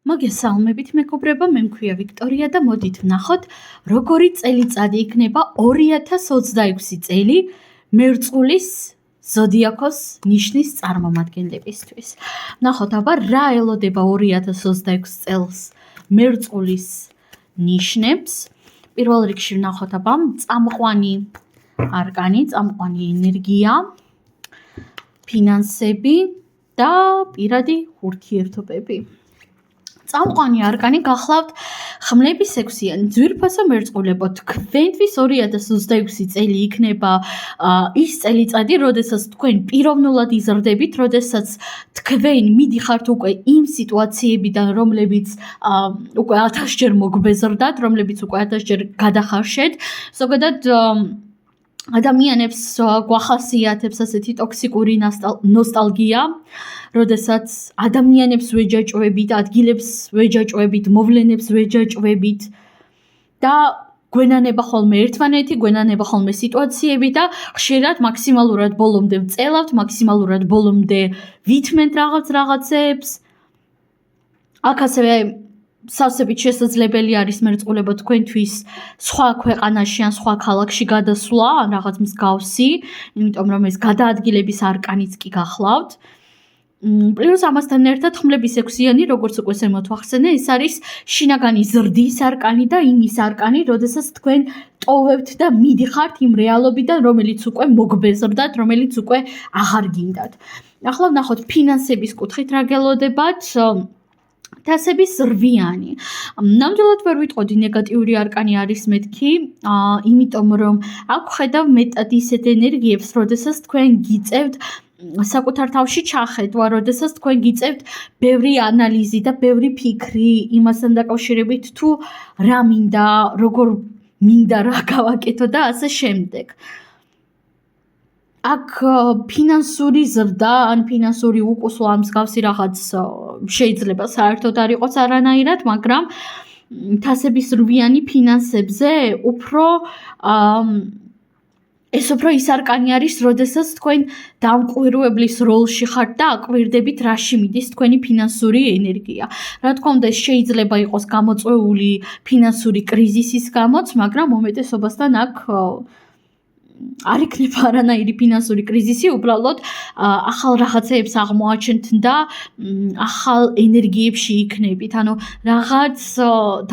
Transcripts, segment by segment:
მოგესალმებით მეგობრებო, მე მქვია ვიქტორია და მოდით ვნახოთ, როგორი წელიწადი იქნება 2026 წელი მერწყულის ზოდიაქოს ნიშნის წარმომადგენლებისთვის. ვნახოთ აბა რა ელოდება 2026 წელს მერწყულის ნიშნებს. პირველ რიგში ვნახოთ აბა წამყვანი არკანი, წამყვანი ენერგია, ფინანსები და პირადი ურთიერთობები. წამყვანი არკანი გახლავთ ხმლების ექვსიანი. ძვირფასო მერწყულებო, თქვენთვის 2026 წელი იქნება ის წელიწადი, როდესაც თქვენ პიროვნულად იზრდებით, როდესაც თქვენ მიდიხართ უკვე იმ სიტუაციებიდან, რომლებიც უკვე 1000-ჯერ მოგბეზრდათ, რომლებიც უკვე 1000-ჯერ გადახარშეთ. ზოგადად ადამიანებს გვახასიათებს ასეთი ტოქსიკური ნოსტალგია, როდესაც ადამიანებს ვეჯაჭვებით, ადგილებს ვეჯაჭვებით, მოვლენებს ვეჯაჭვებით და გვენანება ხოლმე ერთმანეთი, გვენანება ხოლმე სიტუაციები და ხშირად მაქსიმალურად ბოლომდე ვწელავთ, მაქსიმალურად ბოლომდე ვითმენთ რაღაცებს. აქ ასევე სავსებით შესაძლებელი არის მერწყულებო თქვენთვის სხვა ქვეყანაში ან სხვა ქალაქში გადასვლა, ან რაღაც მსგავსი, იმიტომ რომ ეს გადაადგილების არკანიც კი გახლავთ. პლუს ამასთან ერთად ხმლების ექვსიანი, როგორც უკვე ზემოთ ვახსენე, ეს არის შინაგანი ზრდის არკანი და იმის არკანი, როდესაც თქვენ ტოვებთ და მიდიხართ იმ რეალობიდან, რომელიც უკვე მოგბეზრდათ, რომელიც უკვე აღარ გინდათ. ახლა ვნახოთ ფინანსების კუთხით რა გელოდებათ. თასების რვიანი. ნამდვილად ვერ ვიტყოდი ნეგატიური არკანი არის მეთქი, იმიტომ რომ აქ ვხედავ მეტად ისეთ ენერგიებს, როდესაც თქვენ გიწევთ საკუთარ თავში ჩახედვა, როდესაც თქვენ გიწევთ ბევრი ანალიზი და ბევრი ფიქრი იმასთან დაკავშირებით, თუ რა მინდა, როგორ მინდა რა გავაკეთო და ასე შემდეგ. აქ ფინანსური ზრდა ან ფინანსური უკუსვა ან მსგავსი რაღაც შეიძლება საერთოდ არ იყოს არანაირად, მაგრამ თასების რვიანი ფინანსებზე უფრო ის არკანი არის, როდესაც თქვენ დამკვირვებლის როლში ხართ და აკვირდებით რაში მიდის თქვენი ფინანსური ენერგია. რა თქმა უნდა, ეს შეიძლება იყოს გამოწვეული ფინანსური კრიზისის გამოც, მაგრამ უმეტესობასთან აქ არ იქნება არანაირი ფინანსური კრიზისი, უბრალოდ ახალ რაღაცეებს აღმოაჩენთ და ახალ ენერგიებში იქნებით. ანუ რაღაც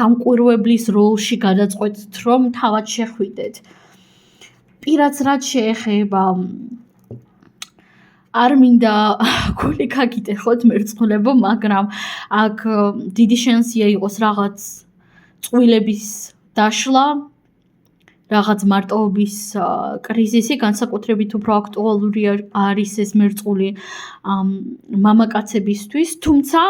დამკვირვებლის როლში გადაწყვეტთ, რომ თავად შეხვიდეთ. პირაც რაც შეეხება არ მინდა გული გაგიტეხოთ მერწყულებო, მაგრამ აქ დიდი შანსია იყოს რაღაც წყვილების დაშლა, რაღაც მარტოობის კრიზისი, განსაკუთრებით უფრო აქტუალური არის ეს მერწყული მამაკაცებისთვის, თუმცა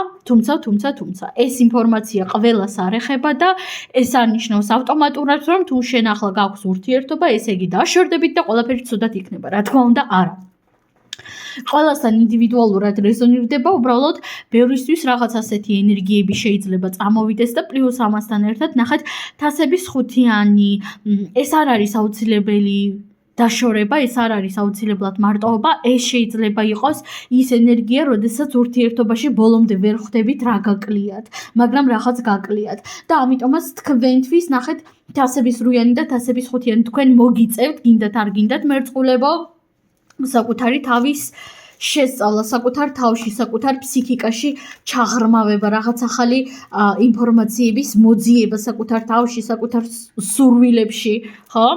ეს ინფორმაცია ყველას არ ეხება და ეს არ ნიშნავს ავტომატურად, რომ თუ შენ ახლა გაქვს ურთიერთობა, ესე იგი დაშორდებით და ყველაფერი ცუდად იქნება. რა თქმა უნდა, არა. ყველასთან ინდივიდუალურად რეზონირდება, უბრალოდ ბევრისთვის რაღაც ასეთი ენერგიები შეიძლება წამოვიდეს და პლუს ამასთან ერთად ნახეთ თასების ხუთიანი, ეს არ არის აუცილებელი დაშორება, ეს არ არის აუცილებლად მარტოობა, ეს შეიძლება იყოს ის ენერგია, როდესაც ურთიერთობაში ბოლომდე ვერ ხვდებით რა გაკლიათ, მაგრამ რაღაც გაკლიათ და ამიტომაც თქვენთვის ნახეთ თასების რვიანი და თასების ხუთიანი თქვენ მოგიწევთ, გინდათ არ გინდათ მერწყულებო, საკუთარი თავის შესწავლა, საკუთარ თავში, საკუთარ ფსიქიკაში ჩაღრმავება, რაღაც ახალი ინფორმაციების მოძიება საკუთარ თავში, საკუთარ სურვილებში, ხო?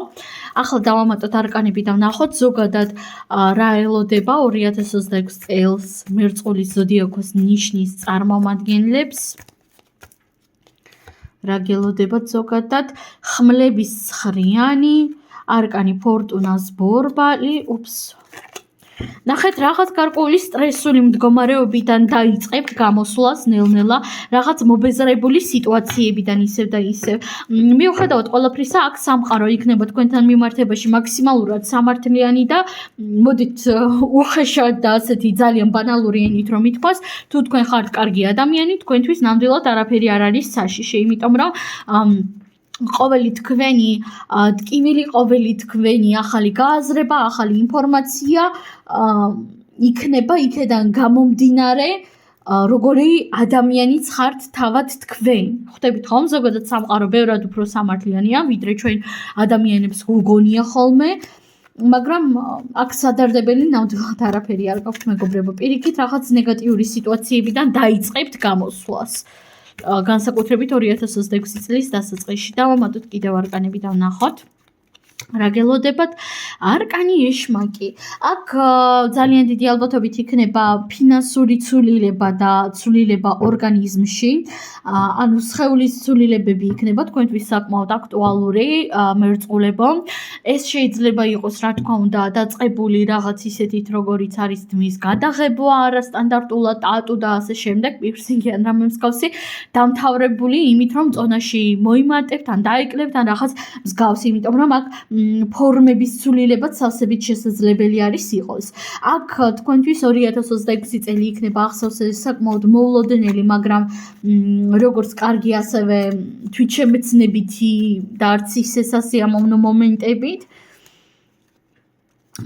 ახლა დავამატოთ არკანები და ვნახოთ ზოგადად რა ელოდება 2026 წელს მერწყულის ზოდიაქოს ნიშნის წარმომადგენლებს. რა გელოდებათ ზოგადად? ხმლების ცხრიანი, არკანი ფორტუნას ბორბალი, ნახეთ რაღაც გარკვეული სტრესული მდგომარეობიდან დაიწყებთ გამოსვლას ნელ-ნელა, რაღაც მობეზრებული სიტუაციებიდან ისევ და ისევ. მიუხედავად ყველაფრისა, აქ სამყარო იქნება თქვენთან მიმართებაში მაქსიმალურად სამართლიანი და მოდით უხეშად და ასეთი ძალიან ბანალური ენით რომ ითქვას, თუ თქვენ ხართ კარგი ადამიანი, თქვენთვის ნამდვილად არაფერი არ არის საშიში, იმიტომ რომ ყოველი თქვენი ტკივილი, ყოველი თქვენი ახალი გააზრება, ახალი ინფორმაცია იქნება იქედან გამომდინარე როგორი ადამიანიც ხართ თავად თქვენ. ხვდებით ხომ? ზოგადად სამყარო ბევრად უფრო სამართლიანია, ვიდრე ჩვენ ადამიანებს გვგონია ხოლმე. მაგრამ აქ სადარდებელი ნამდვილად არაფერი არ გაქვთ მეგობრებო. პირიქით რაღაც ნეგატიური სიტუაციებიდან დაიწყებთ გამოსვლას. განსაკუთრებით 2026 წლის დასაწყისში და მომატოთ კიდევ არკანები დავნახოთ. რა გელოდებათ? არკანი ეშმაკი. აქ ძალიან დიდი ალბათობით იქნება ფინანსური ცვლილება და ცვლილება ორგანიზმში. ანუ სხეულის ცვლილებები იქნება თქვენთვის საკმაოდ აქტუალური მერწყულებო. ეს შეიძლება იყოს, რა თქმა უნდა, დაწყებული რაღაც ისეთით, როგორიც არის დმის გადაღებვა არასტანდარტულად, ტატუ და ასე შემდეგ, პირსინგი ან რამე მსგავსი, დამთავრებული იმით, რომ წონაში მოიმატებთ, ან დაეკლებთ, ან რაღაც მსგავსი, იმიტომ რომ აქ ფორმების ცვლილებაც სავსებით შესაძლებელი არის იყოს. აქ თქვენთვის 2026 წელი იქნება ახსოვს საკმაოდ მოულოდნელი, მაგრამ როგორც კარგი, ასევე თვითშემეცნებითი და არც ისე სასიამოვნო მომენტებით.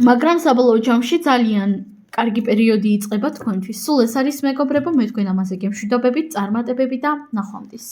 მაგრამ საბოლოო ჯამში ძალიან კარგი პერიოდი იწყება თქვენთვის. სულ ეს არის მეგობრებო, მე თქვენ ამაზე გემშვიდობებით, წარმატებები და ნახვამდის.